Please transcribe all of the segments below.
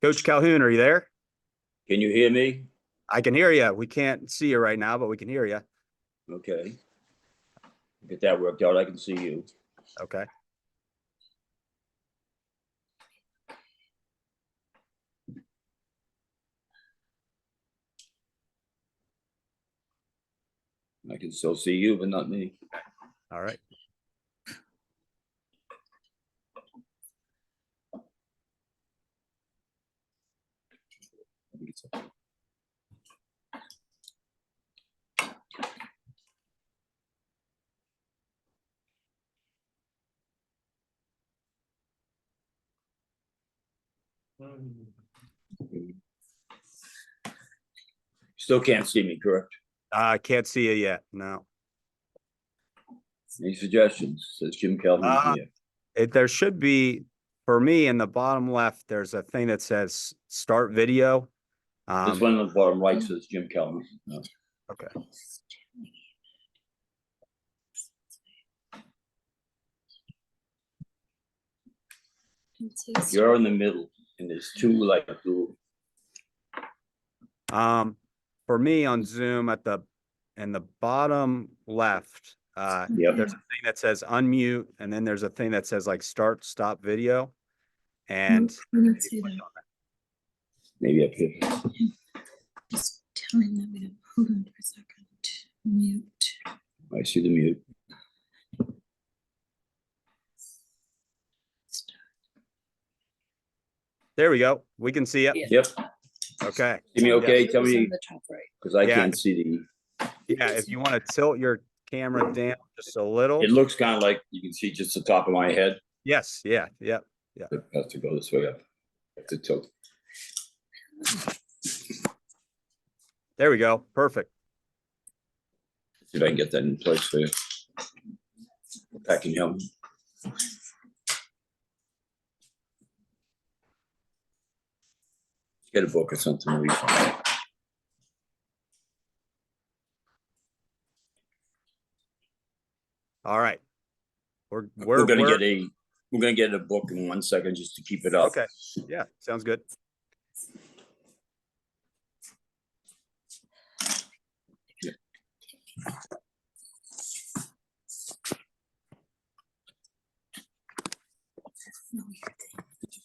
Coach Calhoun, are you there? Can you hear me? I can hear you. We can't see you right now, but we can hear you. Okay. Get that worked out. I can see you. Okay. I can still see you, but not me. All right. Still can't see me, correct? I can't see you yet. No. Any suggestions? Says Jim Calhoun here. There should be, for me, in the bottom left, there's a thing that says start video. This one on the bottom right says Jim Calhoun. No. Okay. You're in the middle, and there's two like blue. For me on Zoom in the bottom left, Yep. there's a thing that says unmute, and then there's a thing that says like start stop video. And Maybe up here. Just tell him that we don't. Hold on for a second. Mute. I see the mute. there we go. We can see it. Yep. Okay. See me okay? Yes. Tell me, The top right. because I Yeah. can't see Yeah, if you want to tilt your camera down just a little. It looks kind of like you can see just the top of my head. Yes. Yeah. Yep. It has to go this way up. Have to tilt. There we go. Perfect. See if I can get that in place for you. That can help. Get a book or something. To read. All right. We're gonna get a book in 1 second just to keep it up. Okay. Yeah. Sounds good.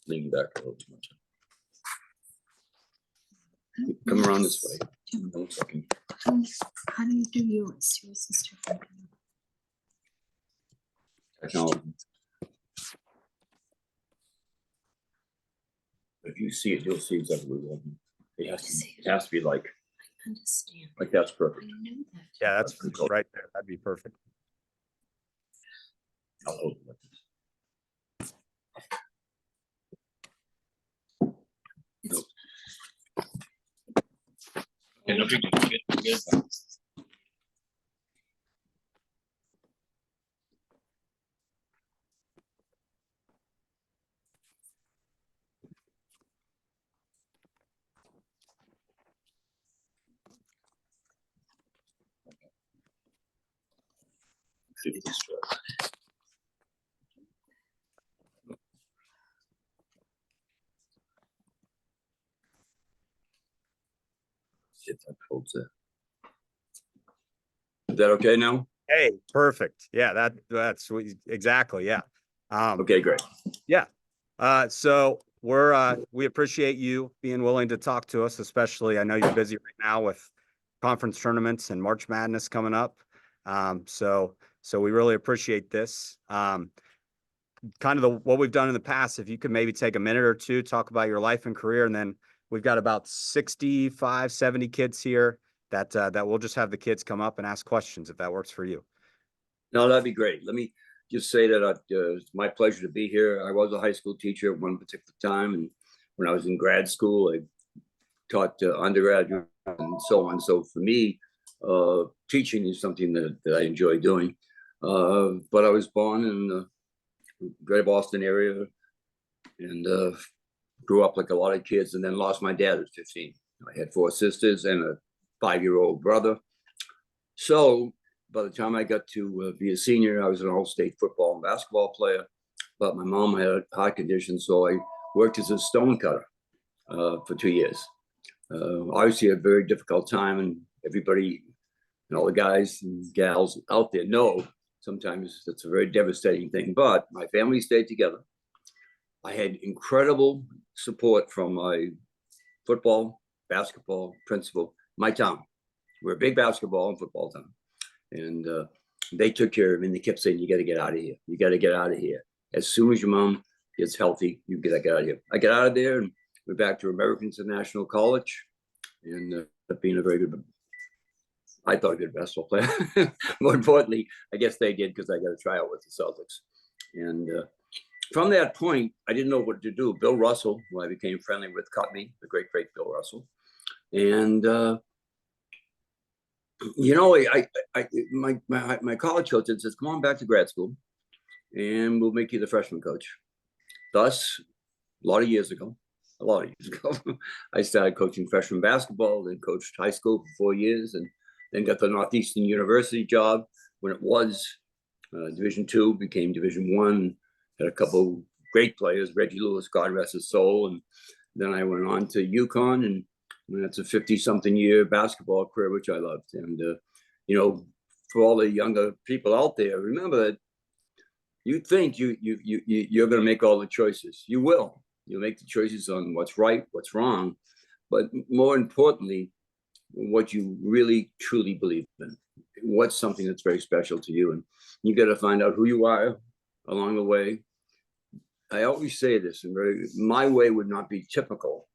Lean back a little too much. Come around this way. 1 second. How do you do yours? Yours is different. Technology. If you see it, you'll see exactly what we're doing. It has to be like Understand. that's perfect. I know that. Yeah, that's right there. That'd be perfect. I'll hold it like this. If that holds it. Is that okay now? Hey, perfect. Yeah, that's exactly. Yeah. Okay, great. Yeah. So we appreciate you being willing to talk to us, especially I know you're busy right now with conference tournaments and March Madness coming up. So we really appreciate this. Kind of what we've done in the past, if you could maybe take a minute or two, talk about your life and career, and then we've got about 65, 70 kids here that we'll just have the kids come up and ask questions if that works for you. No, that'd be great. Let me just say that it's my pleasure to be here. I was a high school teacher at one particular time, and when I was in grad school, I taught undergraduate and so on. So for me, teaching is something that I enjoy doing. But I was born in the Greater Boston area and grew up like a lot of kids, and then lost my dad at 15. I had 4 sisters and a 5-year-old brother. So by the time I got to be a senior, I was an all-state football and basketball player, but my mom had a heart condition, so I worked as a stone cutter. for 2 years. Obviously a very difficult time, and everybody and all the guys and gals out there know sometimes that's a very devastating thing, but my family stayed together. I had incredible support from my football, basketball principal, my town. We're a big basketball and football town. And they took care of me, and they kept saying, you got to get out of here. You got to get out of here. As soon as your mom gets healthy, you got to get out of here. I got out of there and went back to American International College, and being a very good, I thought a good basketball player. More importantly, I guess they did, because I got a tryout with the Celtics. And from that point, I didn't know what to do. Bill Russell, who I became friendly with, caught me, the great Bill Russell. And you know, my college coach says, come on back to grad school and we'll make you the freshman coach. Thus, a lot of years ago, I started coaching freshman basketball, then coached high school for 4 years, and then got the Northeastern University job when it was Division II, became Division I. Had a couple great players, Reggie Lewis, God rest his soul. And then I went on to UConn, and that's a 50-something year basketball career, which I loved. And, you know, for all the younger people out there, remember that you think you're going to make all the choices. You will. You'll make the choices on what's right, what's wrong, but more importantly, what you really, truly believe in. What's something that's very special to you. And you got to find out who you are along the way. I always say this, and my way would not be typical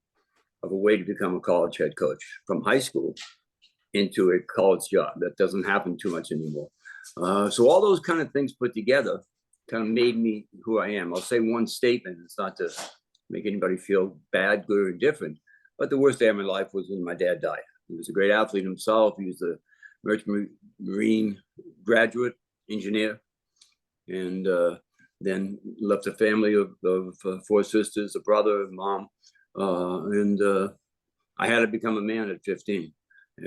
of a way to become a college head coach from high school into a college job. That doesn't happen too much anymore. So all those kind of things put together kind of made me who I am. I'll say one statement. It's not to make anybody feel bad, good, or indifferent, but the worst day of my life was when my dad died. He was a great athlete himself. He was a merchant marine graduate engineer, and then left a family of 4 sisters, a brother, a mom, and I had to become a man at 15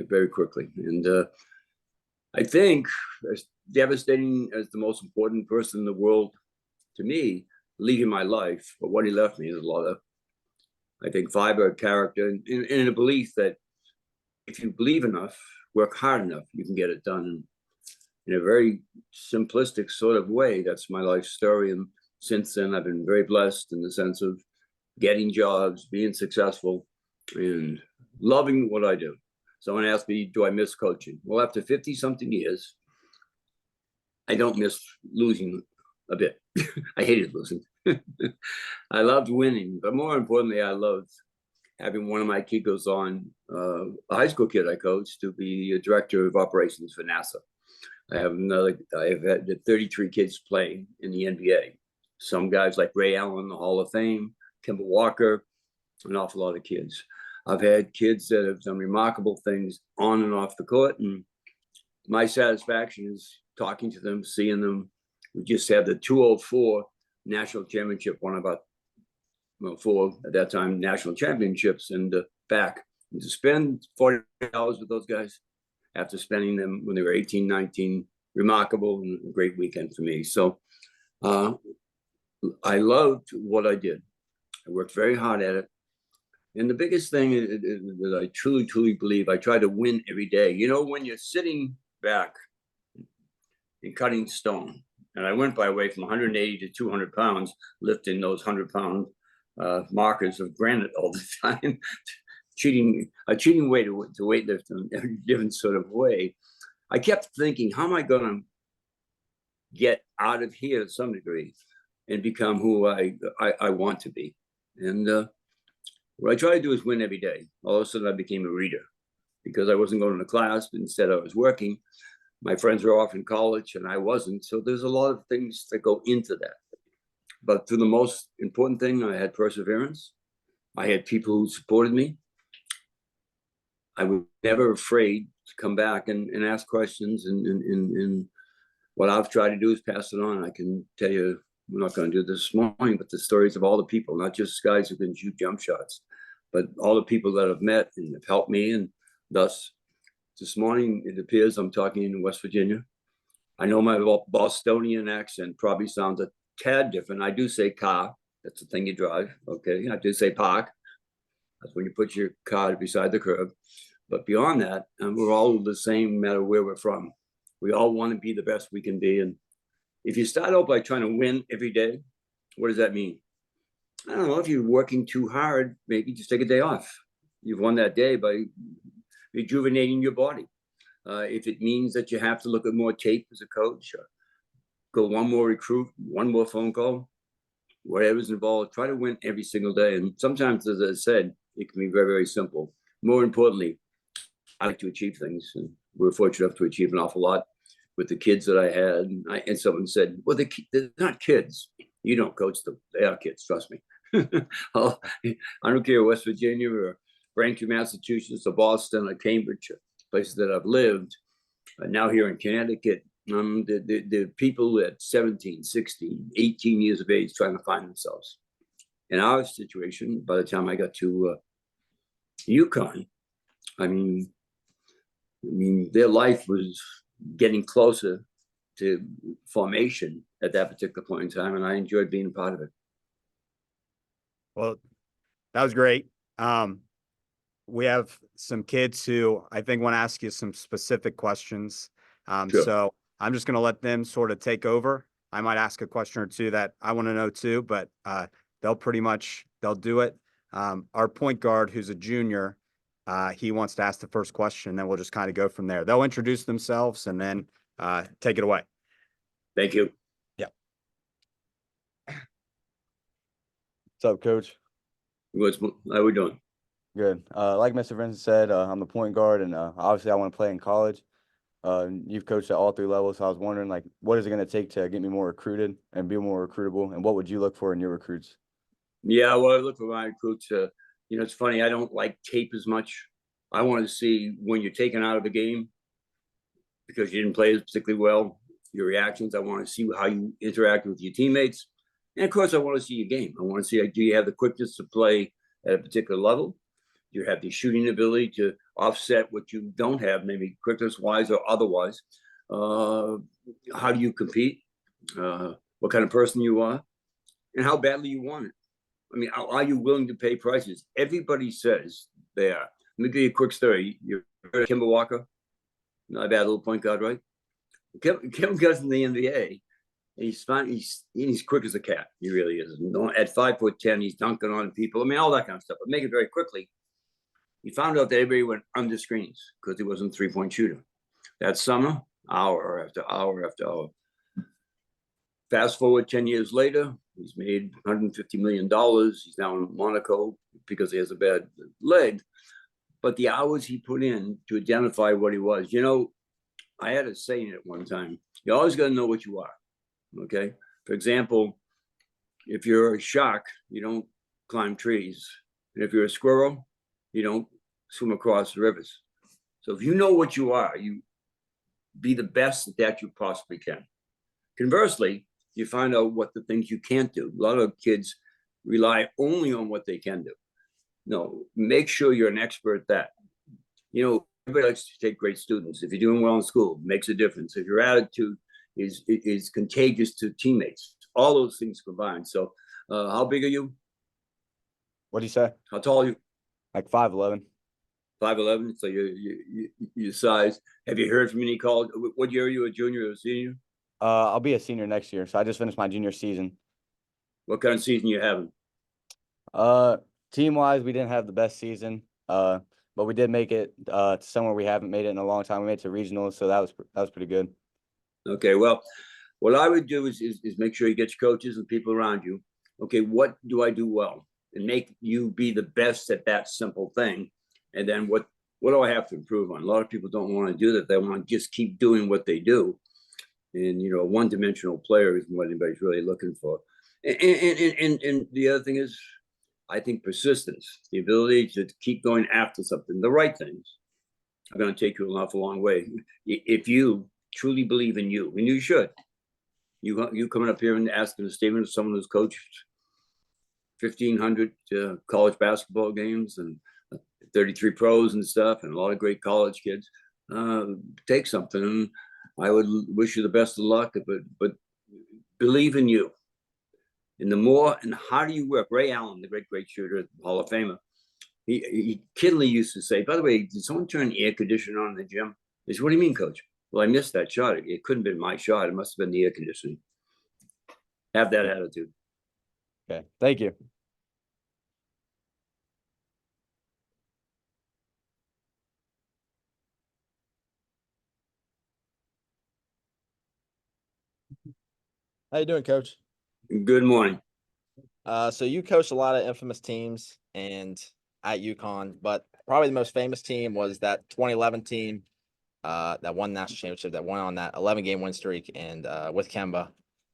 very quickly. And I think, as devastating as the most important person in the world to me, leaving my life, but what he left me is a lot of, I think, fiber, character, and a belief that if you believe enough, work hard enough, you can get it done. In a very simplistic sort of way, that's my life story. And since then, I've been very blessed in the sense of getting jobs, being successful, and loving what I do. Someone asked me, do I miss coaching? Well, after 50-something years, I don't miss losing a bit. I hated losing. I loved winning, but more importantly, I loved having one of my kids goes on, a high school kid I coached, to be a director of operations for NASA. I have had 33 kids playing in the NBA. Some guys like Ray Allen, the Hall of Fame, Kemba Walker, an awful lot of kids. I've had kids that have done remarkable things on and off the court, and my satisfaction is talking to them, seeing them. We just had the 204 national championship, one of about 4 at that time national championships, and back. And to spend 40 hours with those guys after spending them when they were 18, 19, remarkable and a great weekend for me. So I loved what I did. I worked very hard at it. And the biggest thing that I truly, truly believe, I try to win every day. You know, when you're sitting back and cutting stone, and I went by weight from 180 to 200 pounds, lifting those 100-pound markers of granite all the time, a cheating way to weightlift in every different sort of way. I kept thinking, how am I going to get out of here to some degree and become who I want to be? And what I try to do is win every day. All of a sudden, I became a reader because I wasn't going to class, but instead I was working. My friends were off in college and I wasn't. So there's a lot of things that go into that. But for the most important thing, I had perseverance. I had people who supported me. I was never afraid to come back and ask questions. And what I've tried to do is pass it on. I can tell you, we're not going to do this morning, but the stories of all the people, not just guys who can shoot jump shots, but all the people that I've met and have helped me. And thus, this morning, it appears I'm talking in West Virginia. I know my Bostonian accent probably sounds a tad different. I do say car. That's the thing you drive. Okay. I do say park. That's when you put your car beside the curb. But beyond that, we're all the same, no matter where we're from. We all want to be the best we can be. And if you start out by trying to win every day, what does that mean? I don't know. If you're working too hard, maybe just take a day off. You've won that day by rejuvenating your body. If it means that you have to look at more tape as a coach, or go one more recruit, one more phone call, whatever's involved, try to win every single day. And sometimes, as I said, it can be very, very simple. More importantly, I like to achieve things, and we're fortunate enough to achieve an awful lot with the kids that I had. And someone said, well, they're not kids. You don't coach them. They are kids, trust me. I don't care, West Virginia or Braintree, Massachusetts, or Boston, or Cambridge, or places that I've lived. Now here in Connecticut, the people at 17, 16, 18 years of age trying to find themselves. In our situation, by the time I got to UConn, I mean, their life was getting closer to formation at that particular point in time, and I enjoyed being a part of it. Well, that was great. We have some kids who I think want to ask you some specific questions. Sure. So I'm just going to let them sort of take over. I might ask a question or two that I want to know too, but they'll do it. Our point guard, who's a junior, he wants to ask the first question, then we'll just kind of go from there. They'll introduce themselves and then take it away. Thank you. Yeah. What's up, Coach? How we doing? Good. Like Mr. Vincent said, I'm the point guard, and obviously I want to play in college. You've coached at all three levels, so I was wondering, like, what is it going to take to get me more recruited and be more recruitable, and what would you look for in your recruits? Yeah, well, I look for my recruits. It's funny. I don't like tape as much. I want to see when you're taken out of the game because you didn't play particularly well, your reactions. I want to see how you interact with your teammates. And of course, I want to see your game. I want to see, do you have the quickness to play at a particular level? Do you have the shooting ability to offset what you don't have, maybe quickness-wise or otherwise? How do you compete? What kind of person you are? And how badly you want it. I mean, are you willing to pay prices? Everybody says they are. Let me give you a quick story. You heard of Kemba Walker? Not a bad little point guard, right? Kemba goes in the NBA, and he's fine. He's quick as a cat. He really is. At 5'10", he's dunking on people. I mean, all that kind of stuff. But make it very quickly. He found out that everybody went under screens because he wasn't a three-point shooter. That summer, hour after hour after hour. Fast forward 10 years later, he's made $150 million. He's now in Monaco because he has a bad leg. But the hours he put in to identify what he was, I had a saying at one time, you always got to know what you are, okay? For example, if you're a shark, you don't climb trees. And if you're a squirrel, you don't swim across rivers. So if you know what you are, you be the best that you possibly can. Conversely, you find out what the things you can't do. A lot of kids rely only on what they can do. No, make sure you're an expert at that. Everybody likes to take great students. If you're doing well in school, it makes a difference. If your attitude is contagious to teammates, all those things combined. So how big are you? What do you say? How tall are you? Like 5'11". 5'11". So your size. Have you heard from any college? What year are you, a junior or a senior? I'll be a senior next year, so I just finished my junior season. What kind of season you having? Team-wise, we didn't have the best season, but we did make it to somewhere we haven't made it in a long time. We made it to regionals, so that was pretty good. Okay, well, what I would do is make sure you get your coaches and people around you. Okay, what do I do well? And make you be the best at that simple thing. And then what do I have to improve on? A lot of people don't want to do that. They want to just keep doing what they do. And, a one-dimensional player isn't what anybody's really looking for. And the other thing is, I think persistence, the ability to keep going after something, the right things, are going to take you an awful long way. If you truly believe in you, and you should, you coming up here and asking a statement of someone who's coached 1,500 college basketball games and 33 pros and stuff, and a lot of great college kids, take something. And I would wish you the best of luck, but believe in you. And the more and harder you work, Ray Allen, the great shooter, Hall of Famer, he Kinley used to say, by the way, did someone turn the air conditioner on in the gym? He said, what do you mean, coach? Well, I missed that shot. It couldn't have been my shot. It must have been the air conditioning. Have that attitude. Okay, thank you. How you doing, Coach? Good morning. So you coached a lot of infamous teams and at UConn, but probably the most famous team was that 2011 team that won national championship, that went on that 11-game win streak, and with Kemba.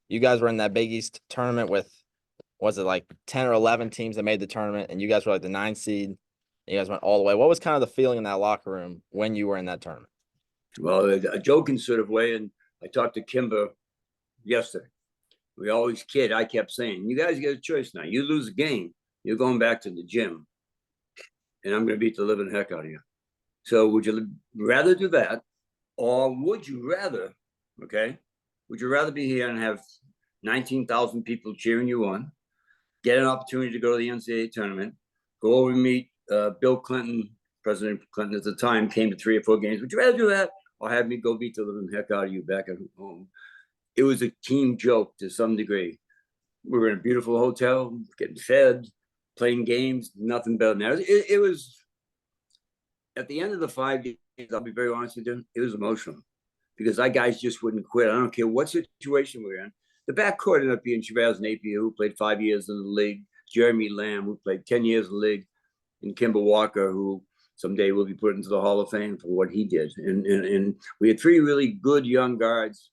You guys were in that Big East tournament with, was it like 10 or 11 teams that made the tournament, and you guys were like the 9 seed. You guys went all the way. What was kind of the feeling in that locker room when you were in that tournament? Well, a joking sort of way, and I talked to Kimba yesterday. We always kid. I kept saying, you guys get a choice now. You lose a game, you're going back to the gym, and I'm going to beat the living heck out of you. So would you rather do that, or would you rather, would you rather be here and have 19,000 people cheering you on, get an opportunity to go to the NCAA tournament, go over and meet Bill Clinton, President Clinton at the time, came to 3 or 4 games. Would you rather do that, or have me go beat the living heck out of you back at home? It was a team joke to some degree. We were in a beautiful hotel, getting fed, playing games, nothing better than that. It was, at the end of the 5 days, I'll be very honest with you, it was emotional because our guys just wouldn't quit. I don't care what situation we're in. The backcourt ended up being Shabazz Napier, who played 5 years in the league, Jeremy Lamb, who played 10 years in the league, and Kimball Walker, who someday will be put into the Hall of Fame for what he did. And we had 3 really good young guards.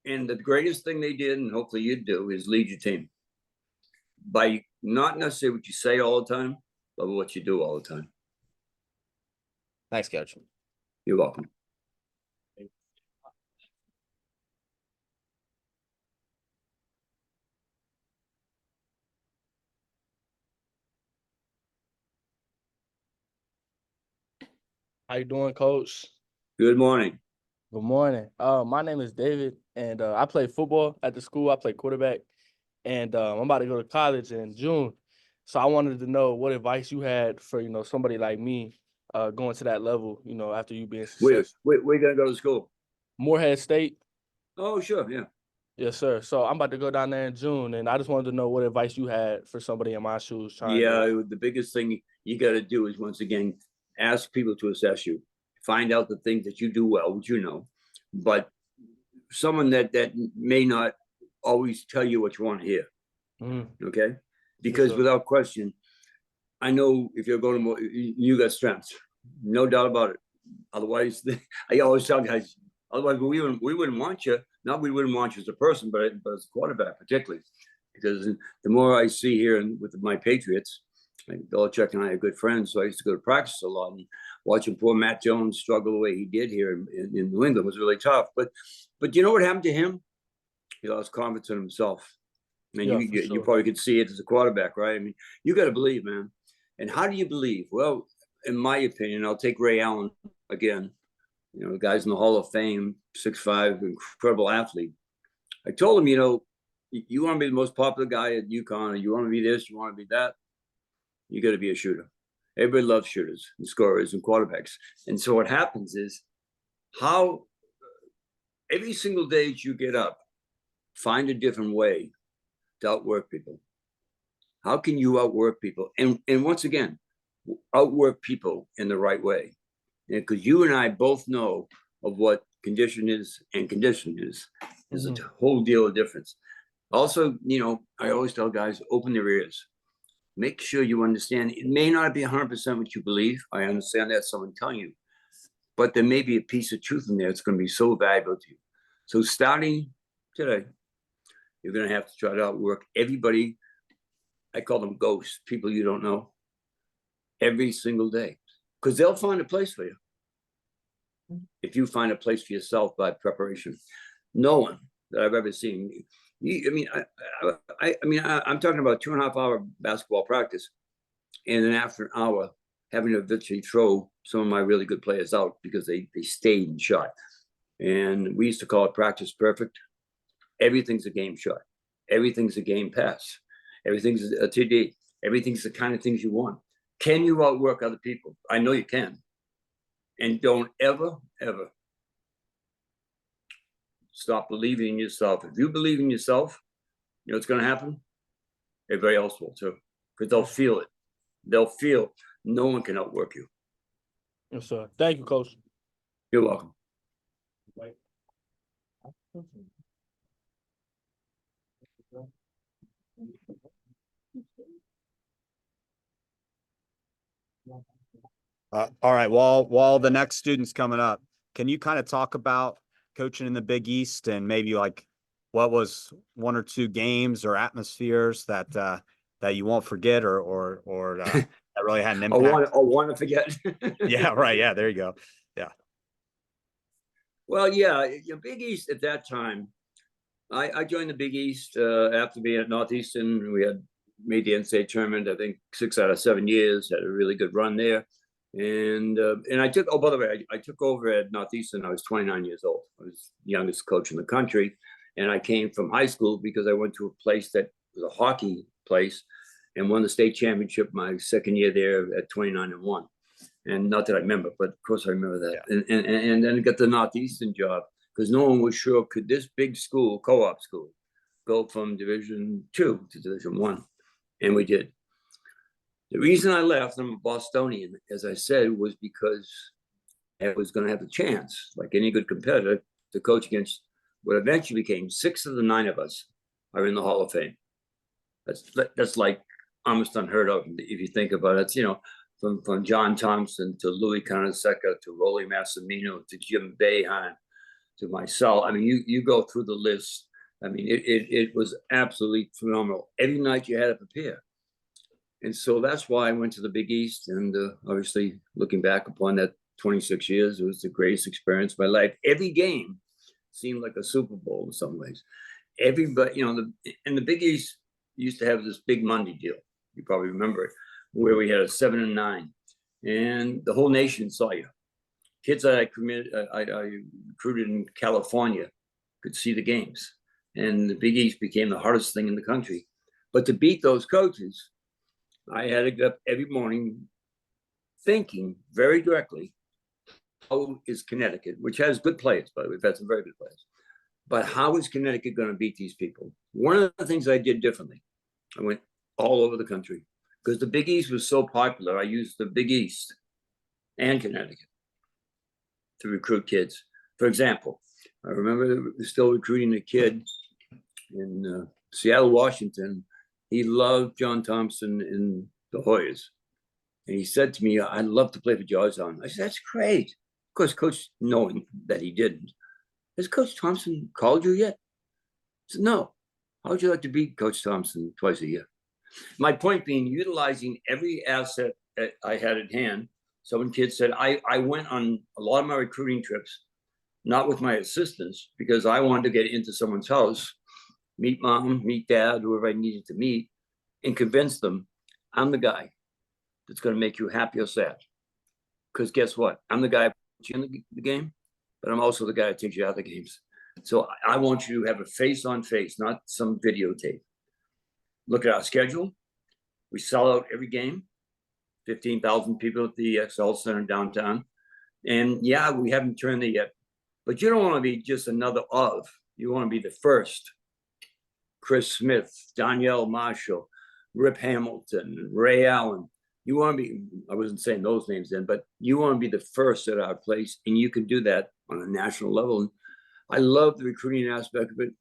And the greatest thing they did, and hopefully you'd do, is lead your team by not necessarily what you say all the time, but what you do all the time. Thanks, Coach. You're welcome. How you doing, Coach? Good morning. Good morning. My name is David, and I play football at the school. I play quarterback, and I'm about to go to college in June. So I wanted to know what advice you had for somebody like me, going to that level. After you being successful. We're gonna go to school. Morehead State. Oh, sure, yeah. Yes, sir. So I'm about to go down there in June, and I just wanted to know what advice you had for somebody in my shoes trying. The biggest thing you got to do is, once again, ask people to assess you. Find out the things that you do well, which you know, but someone that may not always tell you what you want to hear. Okay, because Yes, without question, I know if you're going to, you got strengths, no doubt about it. Otherwise, I always tell guys, otherwise we wouldn't want you. Not we wouldn't want you as a person, but as a quarterback particularly, because the more I see here and with my Patriots, like Belichick and I are good friends, so I used to go to practice a lot, and watching poor Matt Jones struggle the way he did here in New England was really tough. But you know what happened to him? He lost confidence in himself. I mean, you probably could see it as a quarterback, right? I mean, you got to believe, man. And how do you believe? Well, in my opinion, I'll take Ray Allen again. The guy's in the Hall of Fame, 6'5", incredible athlete. I told him, you want to be the most popular guy at UConn, or you want to be this, you want to be that, you got to be a shooter. Everybody loves shooters and scorers and quarterbacks. And so what happens is, how every single day that you get up, find a different way to outwork people. How can you outwork people? And once again, outwork people in the right way. Because you and I both know of what condition is and condition is. There's a whole deal of difference. Also, I always tell guys, open their ears. Make sure you understand. It may not be 100% what you believe. I understand that, someone telling you. But there may be a piece of truth in there that's going to be so valuable to you. So starting today, you're going to have to try to outwork everybody. I call them ghosts, people you don't know, every single day. Because they'll find a place for you. If you find a place for yourself by preparation. No one that I've ever seen. I'm talking about 2.5 hour basketball practice, and then after an hour, having to eventually throw some of my really good players out because they stayed and shot. And we used to call it practice perfect. Everything's a game shot. Everything's a game pass. Everything's a TD. Everything's the kind of things you want. Can you outwork other people? I know you can. And don't ever, ever stop believing in yourself. If you believe in yourself, you know what's going to happen? Everybody else will too, because they'll feel it. They'll feel no one can outwork you. Yes, sir. Thank you, Coach. You're welcome. All right. While the next student's coming up, can you kind of talk about coaching in the Big East and maybe like what was one or two games or atmospheres that that you won't forget or that really had an I impact? want to forget. Yeah. Right. Yeah. There you go. Yeah. Well, yeah, Big East at that time. I joined the Big East after being at Northeastern. We had made the NCAA tournament, I think 6 out of 7 years, had a really good run there. And I took, oh, by the way, I took over at Northeastern. I was 29 years old. I was the youngest coach in the country. And I came from high school because I went to a place that was a hockey place and won the state championship my second year there at 29-1. And not that I remember, but of course I remember that. Yeah. And then got the Northeastern job because no one was sure, could this big school, co-op school, go from Division II to Division I? And we did. The reason I left, I'm a Bostonian, as I said, was because I was going to have the chance, like any good competitor, to coach against what eventually became 6 of the 9 of us are in the Hall of Fame. That's like almost unheard of if you think about it. It's, you know, from John Thompson to Louis Carnesecca to Rolly Massimino to Jim Boeheim to myself. I mean, you go through the list. I mean, it was absolutely phenomenal. Every night you had to prepare. And so that's why I went to the Big East. And obviously, looking back upon that 26 years, it was the greatest experience of my life. Every game seemed like a Super Bowl in some ways. Everybody, you know, the Big East used to have this big Monday deal. You probably remember it, where we had a 7 and 9, and the whole nation saw you. Kids that I recruited in California could see the games, and the Big East became the hardest thing in the country. But to beat those coaches, I had to get up every morning thinking very directly, how is Connecticut, which has good players, by the way, we've had some very good players, but how is Connecticut going to beat these people? One of the things I did differently, I went all over the country because the Big East was so popular. I used the Big East and Connecticut to recruit kids. For example, I remember still recruiting a kid in Seattle, Washington. He loved John Thompson in the Hoyas. And he said to me, I'd love to play for Georgetown. I said, that's great. Of course, Coach, knowing that he didn't, has Coach Thompson called you yet? I said, no. How would you like to beat Coach Thompson twice a year? My point being, utilizing every asset that I had at hand. So when kids said, I went on a lot of my recruiting trips, not with my assistants, because I wanted to get into someone's house, meet mom, meet dad, whoever I needed to meet, and convince them I'm the guy that's going to make you happy or sad. Because guess what? I'm the guy who puts you in the game, but I'm also the guy that takes you out of the games. So I want you to have a face-on-face, not some videotape. Look at our schedule. We sell out every game. 15,000 people at the XL Center downtown. And yeah, we haven't turned it yet. But you don't want to be just another of. You want to be the first. Chris Smith, Danielle Marshall, Rip Hamilton, Ray Allen. You want to be, I wasn't saying those names then, but you want to be the first at our place. And you can do that on a national level. And I love the recruiting aspect of it.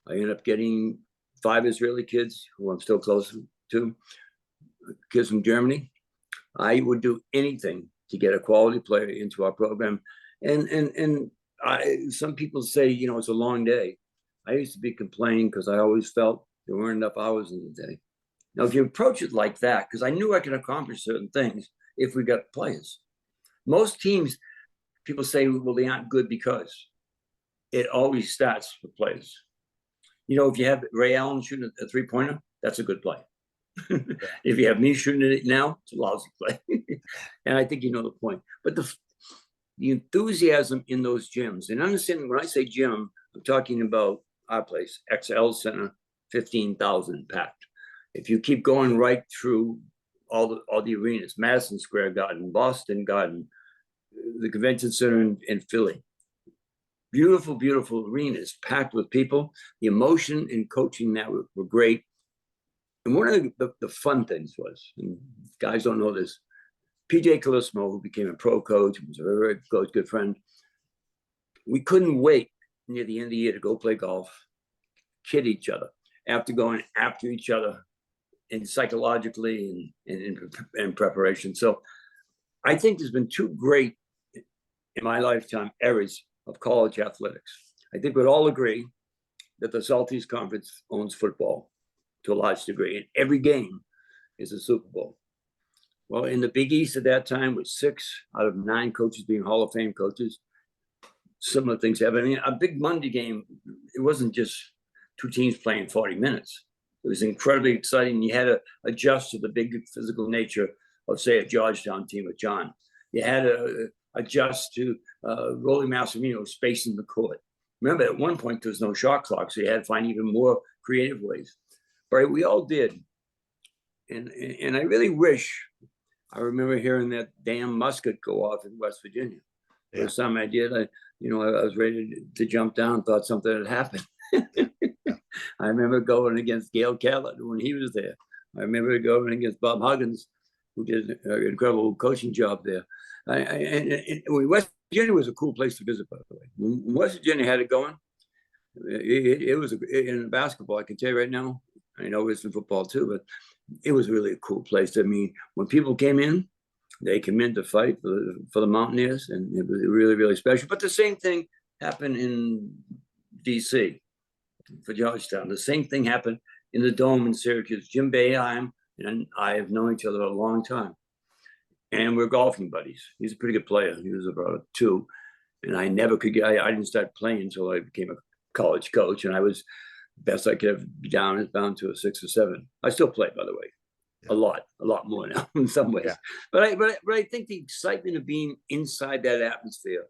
I ended up getting 5 Israeli kids who I'm still close to, kids from Germany. I would do anything to get a quality player into our program. And some people say, you know, it's a long day. I used to be complaining because I always felt there weren't enough hours in the day. Now, if you approach it like that, because I knew I could accomplish certain things if we got players. Most teams, people say, well, they aren't good because it always starts with players. You know, if you have Ray Allen shooting a 3-pointer, that's a good play. If you have me shooting it now, it's a lousy play. And I think you know the point. But the enthusiasm in those gyms, and understanding when I say gym, I'm talking about our place, XL Center, 15,000 packed. If you keep going right through all the arenas, Madison Square Garden, Boston Garden, the Convention Center in Philly. Beautiful, beautiful arenas packed with people. The emotion in coaching that were great. And one of the fun things was, and guys don't know this, PJ Calissimo, who became a pro coach, was a very, very good friend. We couldn't wait near the end of the year to go play golf, kid each other, after going after each other and psychologically and in preparation. So I think there's been two great, in my lifetime, eras of college athletics. I think we'd all agree that the Southeast Conference owns football to a large degree, and every game is a Super Bowl. Well, in the Big East at that time, with 6 out of 9 coaches being Hall of Fame coaches, similar things happen. I mean, a big Monday game, it wasn't just 2 teams playing 40 minutes. It was incredibly exciting. You had to adjust to the big physical nature of, say, a Georgetown team with John. You had to adjust to Rolly Massimino spacing the court. Remember, at one point, there was no shot clock, so you had to find even more creative ways. But we all did. And I really wish, I remember hearing that damn musket go off in West Virginia. Yeah. First time I did, I was ready to jump down, thought something had happened. I remember going against Gail Catlett when he was there. I remember going against Bob Huggins, who did an incredible coaching job there. And West Virginia was a cool place to visit, by the way. When West Virginia had it going, it was in basketball. I can tell you right now. I know it's in football too, but it was really a cool place. I mean, when people came in, they came in to fight for the Mountaineers, and it was really, really special. But the same thing happened in D.C. for Georgetown. The same thing happened in the Dome in Syracuse. Jim Boeheim and I have known each other a long time, and we're golfing buddies. He's a pretty good player. He was about 2, and I never could get. I didn't start playing until I became a college coach, and I was best I could have be down to a 6 or 7. I still play, by the way, a lot more now in some ways. Yeah. But I think the excitement of being inside that atmosphere,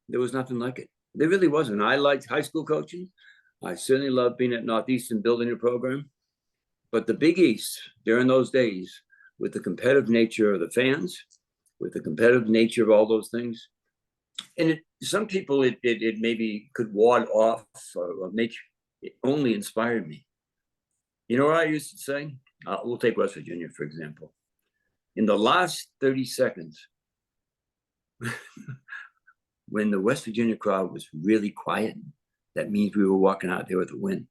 there was nothing like it. There really wasn't. I liked high school coaching. I certainly loved being at Northeastern building a program. But the Big East during those days, with the competitive nature of the fans, with the competitive nature of all those things, and some people it maybe could ward off or make it only inspired me. You know what I used to say? We'll take West Virginia, for example. In the last 30 seconds, when the West Virginia crowd was really quiet, that means we were walking out there with a win.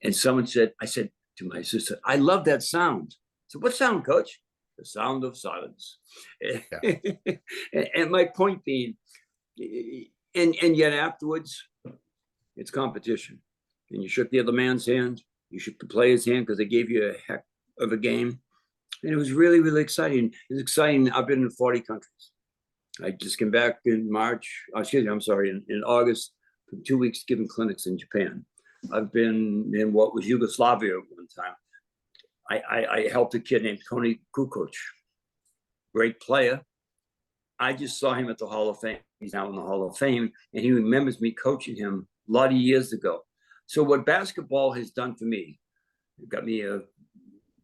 And I said to my sister, I love that sound. So what sound, Coach? The sound of silence. Yeah. And my point being, and yet afterwards, it's competition. And you shook the other man's hand. You shook the player's hand because they gave you a heck of a game. And it was really, really exciting. It was exciting. I've been in 40 countries. I just came back in in August for 2 weeks giving clinics in Japan. I've been in what was Yugoslavia at one time. I helped a kid named Tony Kukoc, great player. I just saw him at the Hall of Fame. He's now in the Hall of Fame, and he remembers me coaching him a lot of years ago. So what basketball has done for me, it got me a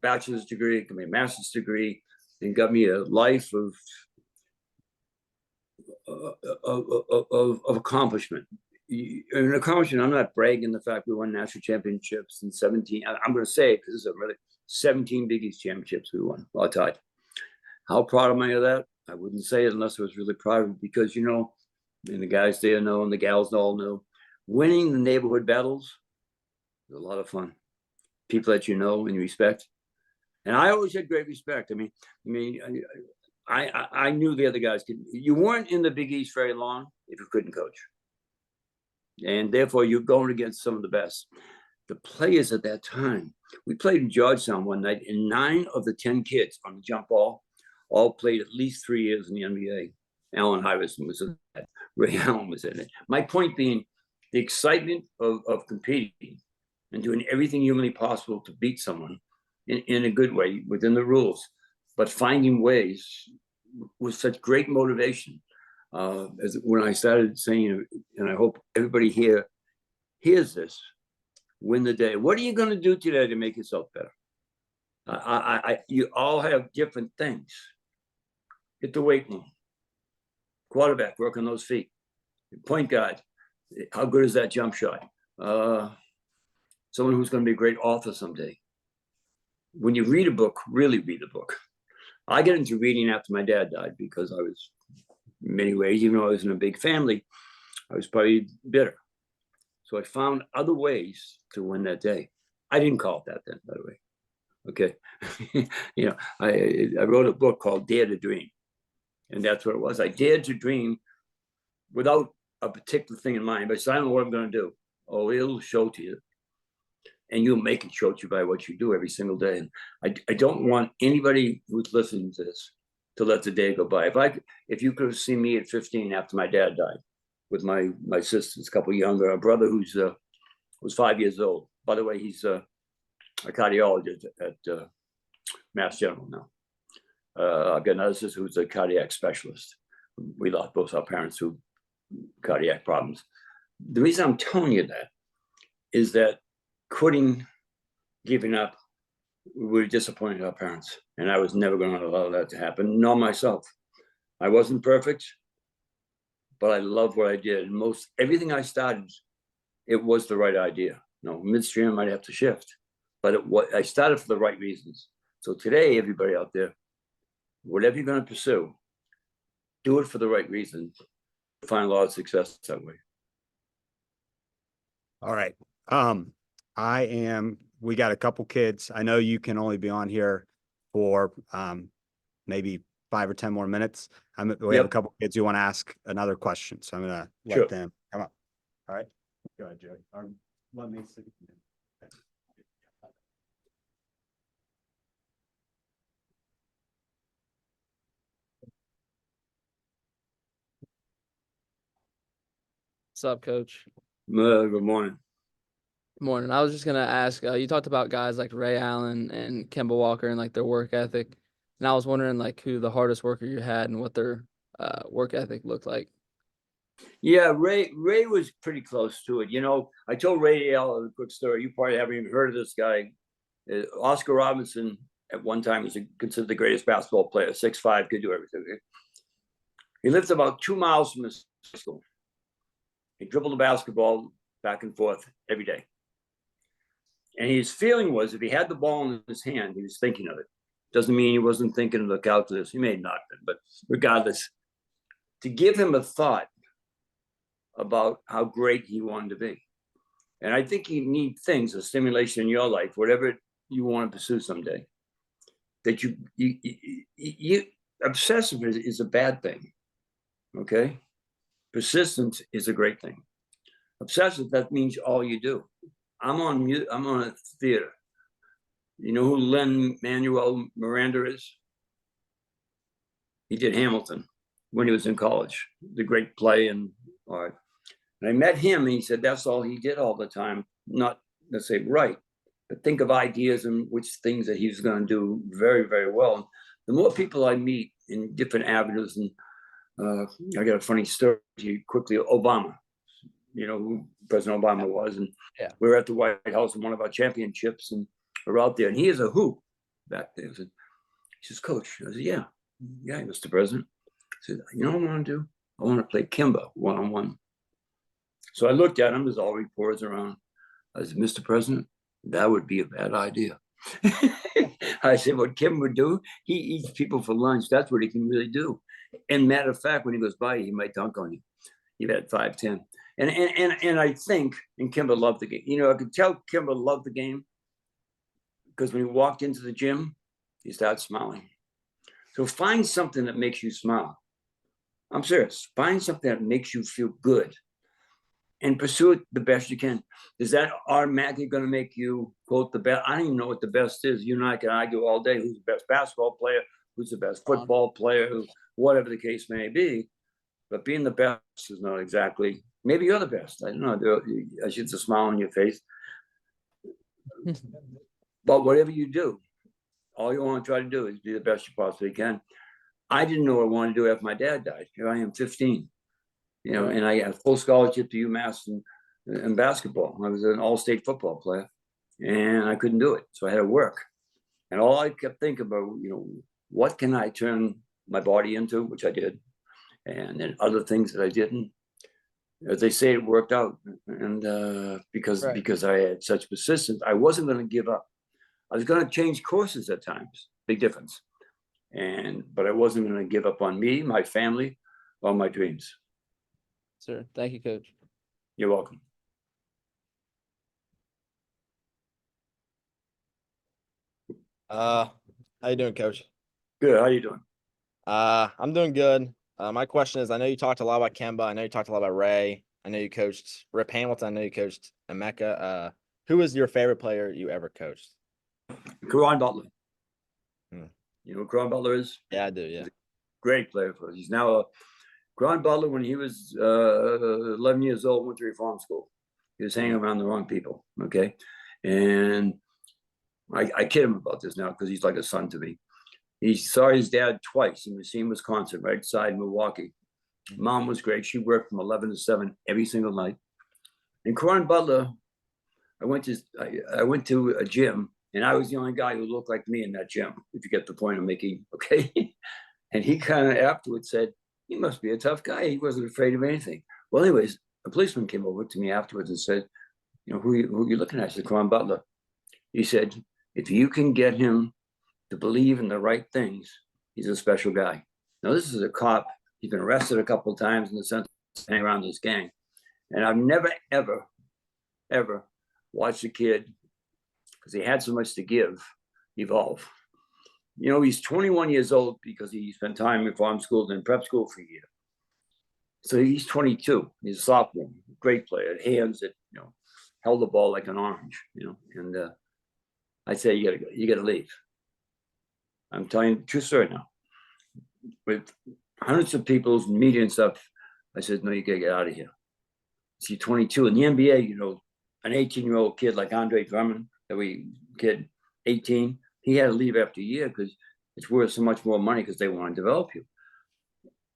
bachelor's degree, got me a master's degree, and got me a life of accomplishment. An accomplishment, I'm not bragging the fact we won national championships in 17. I'm going to say it because this is a really 17 Big East championships we won, all tied. How proud am I of that? I wouldn't say it unless I was really proud of it because, and the guys there know and the gals all know, winning the neighborhood battles is a lot of fun. People that you know and you respect. And I always had great respect. I knew the other guys could. You weren't in the Big East very long if you couldn't coach. And therefore, you're going against some of the best. The players at that time, we played in Georgetown one night, and 9 of the 10 kids on the jump ball all played at least 3 years in the NBA. Allen Iverson was in it. Ray Allen was in it. My point being, the excitement of competing and doing everything humanly possible to beat someone in a good way within the rules, but finding ways was such great motivation. As when I started saying, and I hope everybody here hears this, win the day. What are you going to do today to make yourself better? You all have different things. Hit the weight room. Quarterback, work on those feet. Point guard, how good is that jump shot? Someone who's going to be a great author someday. When you read a book, really read a book. I got into reading after my dad died because I was, in many ways, even though I was in a big family, I was probably bitter. So I found other ways to win that day. I didn't call it that then, by the way. Okay. You know, I wrote a book called Dare to Dream. And that's what it was. I dared to dream without a particular thing in mind, but I said, I don't know what I'm going to do. Oh, it'll show to you. And you'll make it show to you by what you do every single day. And I don't want anybody who's listening to this to let the day go by. If you could have seen me at 15 after my dad died, with my sisters, a couple younger, a brother who's was 5 years old. By the way, he's a cardiologist at Mass General now. I've got another sister who's a cardiac specialist. We lost both our parents through cardiac problems. The reason I'm telling you that is that quitting, giving up, we were disappointed our parents. And I was never going to allow that to happen, nor myself. I wasn't perfect, but I love what I did. And everything I started, it was the right idea. Midstream I might have to shift, but I started for the right reasons. So today, everybody out there, whatever you're going to pursue, do it for the right reasons. Find a lot of success that way. All right. We got a couple kids. I know you can only be on here for maybe 5 or 10 more minutes. We have a couple kids who want to ask another question. So I'm going to let them come up. All right. Go ahead, Joey. Let me see. What's up, Coach? Good morning. Morning. I was just gonna ask. You talked about guys like Ray Allen and Kemba Walker and like their work ethic, and I was wondering like who the hardest worker you had and what their work ethic looked like. Yeah, Ray was pretty close to it. You know, I told Ray Allen a quick story. You probably haven't even heard of this guy. Oscar Robertson at one time was considered the greatest basketball player. 6'5", could do everything. He lived about 2 miles from his school. He dribbled the basketball back and forth every day. And his feeling was if he had the ball in his hand, he was thinking of it. Doesn't mean he wasn't thinking of the calculus. He may have not been, but regardless, to give him a thought about how great he wanted to be. And I think you need things, a stimulation in your life, whatever you want to pursue someday, that you obsessive is a bad thing. Okay. Persistence is a great thing. Obsessive, that means all you do. I'm on a theater. You know who Lin-Manuel Miranda is? He did Hamilton when he was in college, the great play and art. And I met him and he said that's all he did all the time. Not, let's say, right, but think of ideas and which things that he's going to do very, very well. And the more people I meet in different avenues, and I got a funny story quickly. Obama, you know who President Obama was, and we were at the White House in one of our championships, and we're out there, and he is a hoop back there. He says, "Coach," I said, "Yeah, Mr. President." I said, "You know what I want to do? I want to play Kemba one-on-one." So I looked at him. There's all reporters around. I said, "Mr. President, that would be a bad idea." I said, "What Kim would do? He eats people for lunch. That's what he can really do." And matter of fact, when he goes by, he might dunk on you. You've had 5'10". And I think, and Kimba loved the game. You know, I could tell Kimba loved the game because when he walked into the gym, he started smiling. So find something that makes you smile. I'm serious. Find something that makes you feel good and pursue it the best you can. Is that automatically going to make you, quote, the best? I don't even know what the best is. You and I can argue all day who's the best basketball player, who's the best football player, whatever the case may be. But being the best is not exactly, maybe you're the best. I don't know. I should just smile on your face. But whatever you do, all you want to try to do is be the best you possibly can. I didn't know what I wanted to do after my dad died. Here I am, 15, you know, and I got a full scholarship to UMass in basketball. I was an all-state football player, and I couldn't do it. So I had to work. And all I kept thinking about, what can I turn my body into, which I did, and then other things that I didn't. As they say, it worked out, and Right. because I had such persistence, I wasn't going to give up. I was going to change courses at times, big difference, but I wasn't going to give up on me, my family, or my dreams. Sir, thank you, Coach. You're welcome. How you doing, Coach? Good. How you doing? I'm doing good. My question is, I know you talked a lot about Kemba. I know you talked a lot about Ray. I know you coached Rip Hamilton. I know you coached Emeka. Who is your favorite player you ever coached? Karan Butler. Hmm. You know who Karan Butler is? Yeah, I do. Yeah. Great player for us. He's now Karan Butler. When he was 11 years old, went to reform school. He was hanging around the wrong people. Okay, and I kid him about this now because he's like a son to me. He saw his dad twice in Racine, Wisconsin, right outside Milwaukee. Mom was great. She worked from 11 to 7 every single night. And Karan Butler, I went to a gym, and I was the only guy who looked like me in that gym, if you get the point I'm making, okay? And he kind of afterwards said, he must be a tough guy. He wasn't afraid of anything. Well, anyways, a policeman came over to me afterwards and said, who are you looking at? I said, Karan Butler. He said, if you can get him to believe in the right things, he's a special guy. Now, this is a cop. He's been arrested a couple of times in the sense of hanging around this gang. And I've never, ever, ever watched a kid, because he had so much to give, evolve. He's 21 years old because he spent time in farm school and prep school for a year. So he's 22. He's a sophomore. Great player. Hands that, held the ball like an orange, and I say, you gotta leave. I'm telling you the true story now. With hundreds of people's media and stuff, I said, no, you gotta get out of here. See, 22 in the NBA, an 18-year-old kid like Andre Drummond, 18, he had to leave after a year because it's worth so much more money because they want to develop you.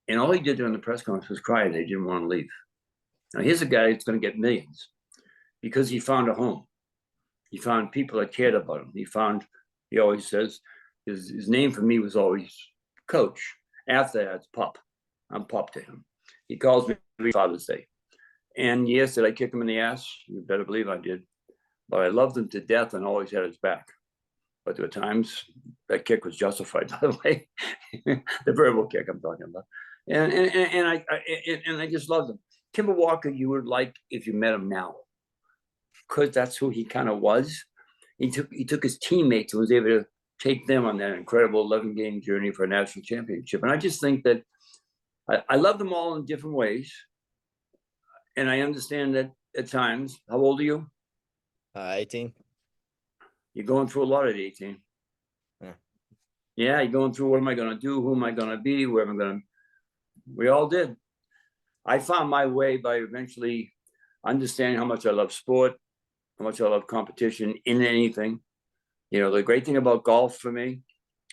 And all he did during the press conference was cry. They didn't want to leave. Now, here's a guy that's going to get millions because he found a home. He found people that cared about him. He always says, his name for me was always Coach. After that, it's Pop. I'm Pop to him. He calls me every Father's Day. And yes, did I kick him in the ass? You better believe I did. But I loved him to death and always had his back. But there were times that kick was justified, by the way. The verbal kick I'm talking about. And I just loved him. Kemba Walker, you would like if you met him now, because that's who he kind of was. He took his teammates and was able to take them on that incredible 11-game journey for a national championship. And I just think that I love them all in different ways. And I understand that at times. How old are you? 18. You're going through a lot at 18. Yeah, you're going through, what am I going to do? Who am I going to be? Where am I going to? We all did. I found my way by eventually understanding how much I love sport, how much I love competition in anything. The great thing about golf for me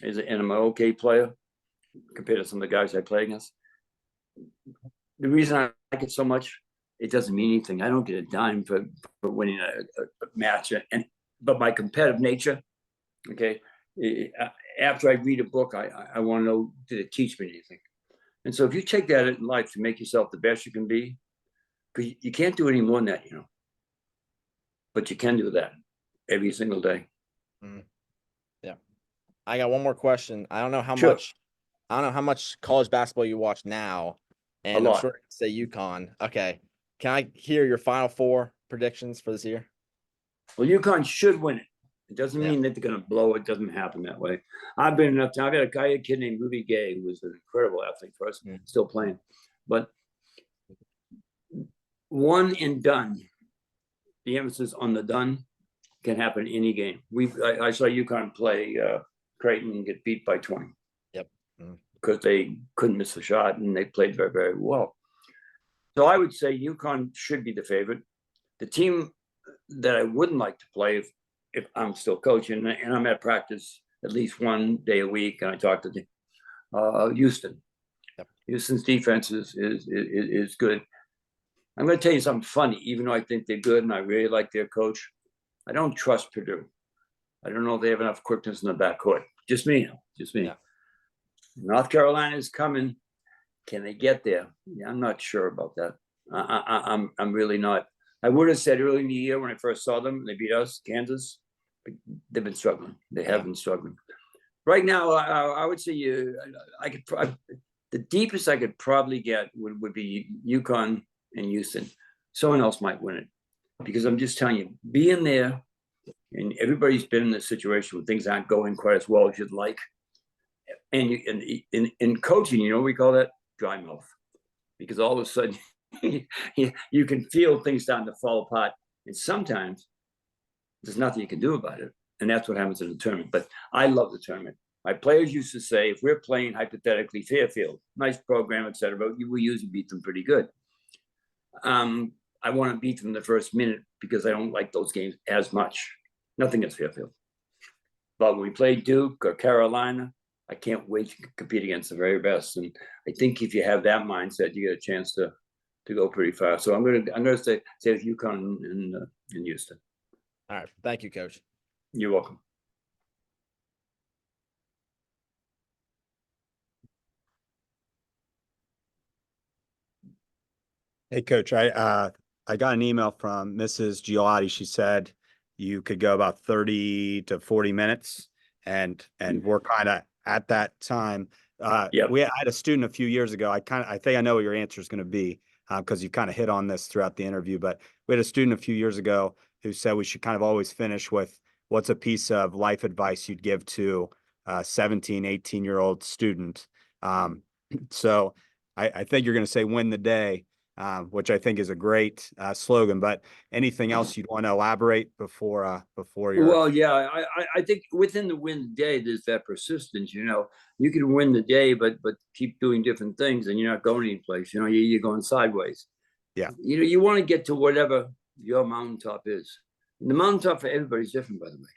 is, and I'm an okay player compared to some of the guys I play against. The reason I like it so much, it doesn't mean anything. I don't get a dime for winning a match, but my competitive nature, okay, after I read a book, I want to know, did it teach me anything? And so if you take that in life to make yourself the best you can be, because you can't do any more than that, but you can do that every single day. Yeah. I got one more question. I don't know how Sure. much. I don't know how much college basketball you watch now, and I'm lot. sure you say UConn. Okay, can I hear your Final Four predictions for this year? Well, UConn should win it. It doesn't Yeah. mean that they're going to blow. It doesn't happen that way. I've been enough time. I've got a kid named Rudy Gay, who was an incredible athlete for us, still playing. But one and done, the emphasis on the done, can happen in any game. I saw UConn play Creighton and get beat by 20. Yep. Because they couldn't miss a shot, and they played very, very well. So I would say UConn should be the favorite. The team that I wouldn't like to play if I'm still coaching, and I'm at practice at least one day a week, and I talk to Houston. Yep. Houston's defense is good. I'm going to tell you something funny. Even though I think they're good and I really like their coach, I don't trust Purdue. I don't know if they have enough quickness in the backcourt. Just me. Yeah. North Carolina is coming. Can they get there? Yeah, I'm not sure about that. I'm really not. I would have said early in the year when I first saw them, they beat us, Kansas. But they've been struggling. They have been struggling. Right now, I would say the deepest I could probably get would be UConn and Houston. Someone else might win it, because I'm just telling you, being there, and everybody's been in this situation where things aren't going quite as well as you'd like. And in coaching, we call that dry mouth, because all of a sudden you can feel things starting to fall apart, and sometimes there's nothing you can do about it. And that's what happens in the tournament. But I love the tournament. My players used to say, if we're playing hypothetically Fairfield, nice program, et cetera, but we usually beat them pretty good. I want to beat them in the first minute because I don't like those games as much. Nothing against Fairfield. But when we play Duke or Carolina, I can't wait to compete against the very best. And I think if you have that mindset, you get a chance to go pretty far. So I'm gonna say with UConn and Houston. All right. Thank you, Coach. You're welcome. Hey, Coach, I got an email from Mrs. Gigliotti. She said you could go about 30 to 40 minutes, and we're kind of at that time. I had a student a few years ago. I think I know what your answer is going to be, because you kind of hit on this throughout the interview. But we had a student a few years ago who said we should kind of always finish with, what's a piece of life advice you'd give to a 17, 18-year-old student? So I think you're going to say win the day, which I think is a great slogan. But anything else you'd want to elaborate before your? Well, yeah, I think within the win the day, there's that persistence. You can win the day, but keep doing different things, and you're not going anyplace. You're going sideways. Yeah. You want to get to whatever your mountaintop is. And the mountaintop for everybody's different, by the way.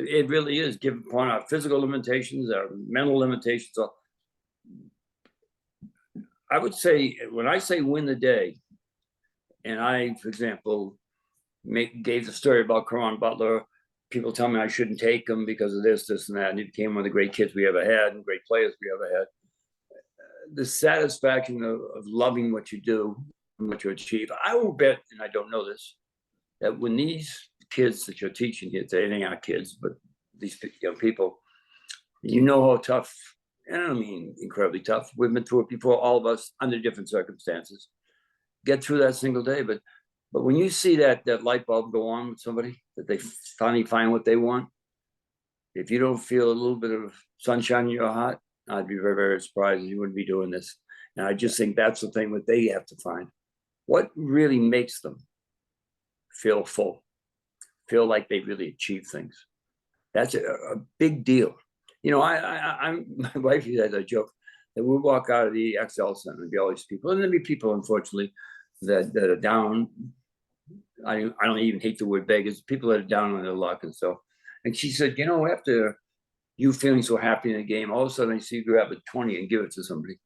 It really is, given upon our physical limitations, our mental limitations. So I would say, when I say win the day, and I, for example, gave the story about Caron Butler, people tell me I shouldn't take him because of this, and that, and he became one of the great kids we ever had and great players we ever had. The satisfaction of loving what you do and what you achieve. I will bet, and I don't know this, that when these kids that you're teaching here, they ain't kids, but these young people, how tough, and I don't mean incredibly tough, we've been through it before, all of us, under different circumstances, get through that single day. But when you see that light bulb go on with somebody, that they finally find what they want, if you don't feel a little bit of sunshine in your heart, I'd be very, very surprised you wouldn't be doing this. And I just think that's the thing that they have to find. What really makes them feel full, feel like they really achieved things? That's a big deal. My wife has a joke that we walk out of the XL Center and be all these people, and there'll be people, unfortunately, that are down. I don't even hate the word beggars, people that are down on their luck and so. And she said, after you feeling so happy in a game, all of a sudden I see you grab a 20 and give it to somebody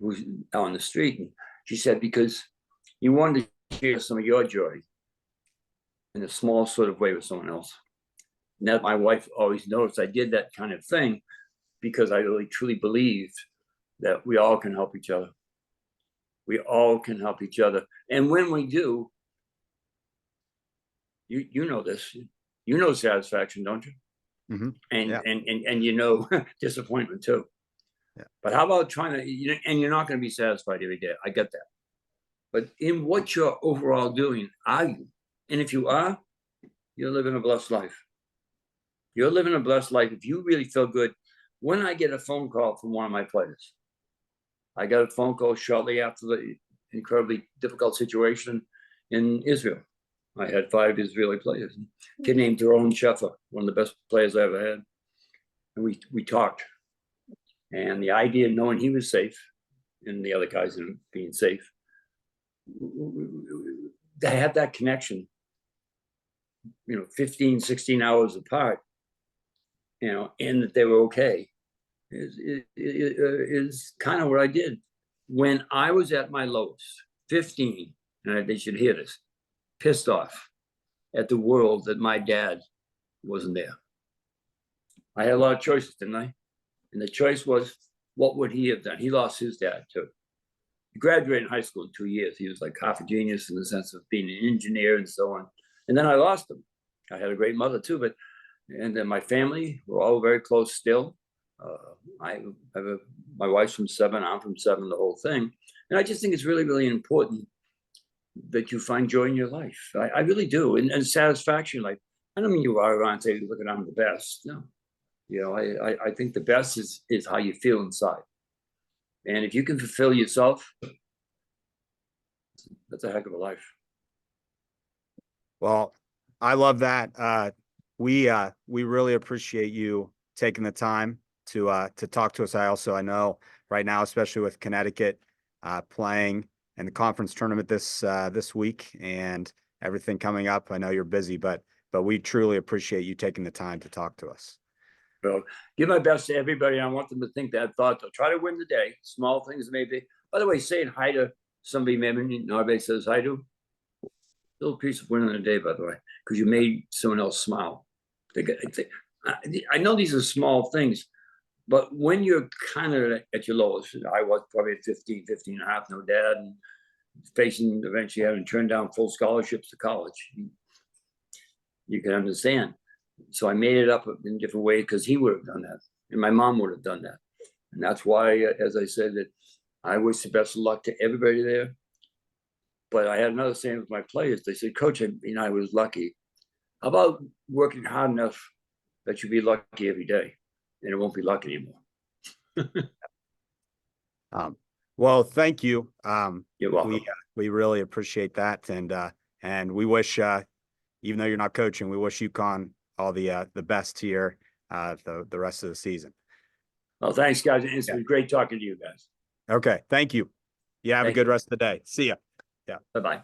who's out on the street. And she said, because you wanted to share some of your joy in a small sort of way with someone else. And that my wife always noticed I did that kind of thing because I really truly believed that we all can help each other. We all can help each other. And when we do, you know this, satisfaction, don't you? Mm-hmm. And disappointment too. Yeah. But how about trying to, and you're not going to be satisfied every day. I get that. But in what you're overall doing, are you? And if you are, you're living a blessed life. You're living a blessed life if you really feel good. When I get a phone call from one of my players, I got a phone call shortly after the incredibly difficult situation in Israel. I had 5 Israeli players. A kid named Doron Sheffer, one of the best players I ever had. And we talked. And the idea of knowing he was safe and the other guys being safe, they had that connection, 15, 16 hours apart, and that they were okay, is kind of what I did. When I was at my lowest, 15, and they should hear this, pissed off at the world that my dad wasn't there. I had a lot of choices, didn't I? And the choice was, what would he have done? He lost his dad too. He graduated in high school in 2 years. He was like half a genius in the sense of being an engineer and so on. And then I lost him. I had a great mother too, and then my family, we're all very close still. I have my wife's from 7, I'm from 7, the whole thing. And I just think it's really, really important that you find joy in your life. I really do. And satisfaction. Like, I don't mean you are around and say, look at, I'm the best. No. I think the best is how you feel inside. And if you can fulfill yourself, that's a heck of a life. Well, I love that. We really appreciate you taking the time to talk to us. I know right now, especially with Connecticut playing in the conference tournament this week and everything coming up, I know you're busy, but we truly appreciate you taking the time to talk to us. So give my best to everybody. I want them to think that thought. They'll try to win the day. Small things maybe. By the way, saying hi to somebody maybe nobody says hi to. Little piece of winning the day, by the way, because you made someone else smile. I know these are small things, but when you're kind of at your lowest, I was probably at 15 and a half, no dad, and facing eventually having turned down full scholarships to college. You can understand. So I made it up in a different way because he would have done that, and my mom would have done that. And that's why, as I said, that I wish the best of luck to everybody there. But I had another saying with my players. They said, Coach, I was lucky. How about working hard enough that you be lucky every day, and it won't be luck anymore. Well, thank you. You're welcome. We really appreciate that, and we wish, even though you're not coaching, we wish UConn all the best here the rest of the season. Well, thanks, guys. It's been great talking to you guys. Okay, thank you. Yeah, have a Thank good you. rest of the day. See ya. Bye-bye.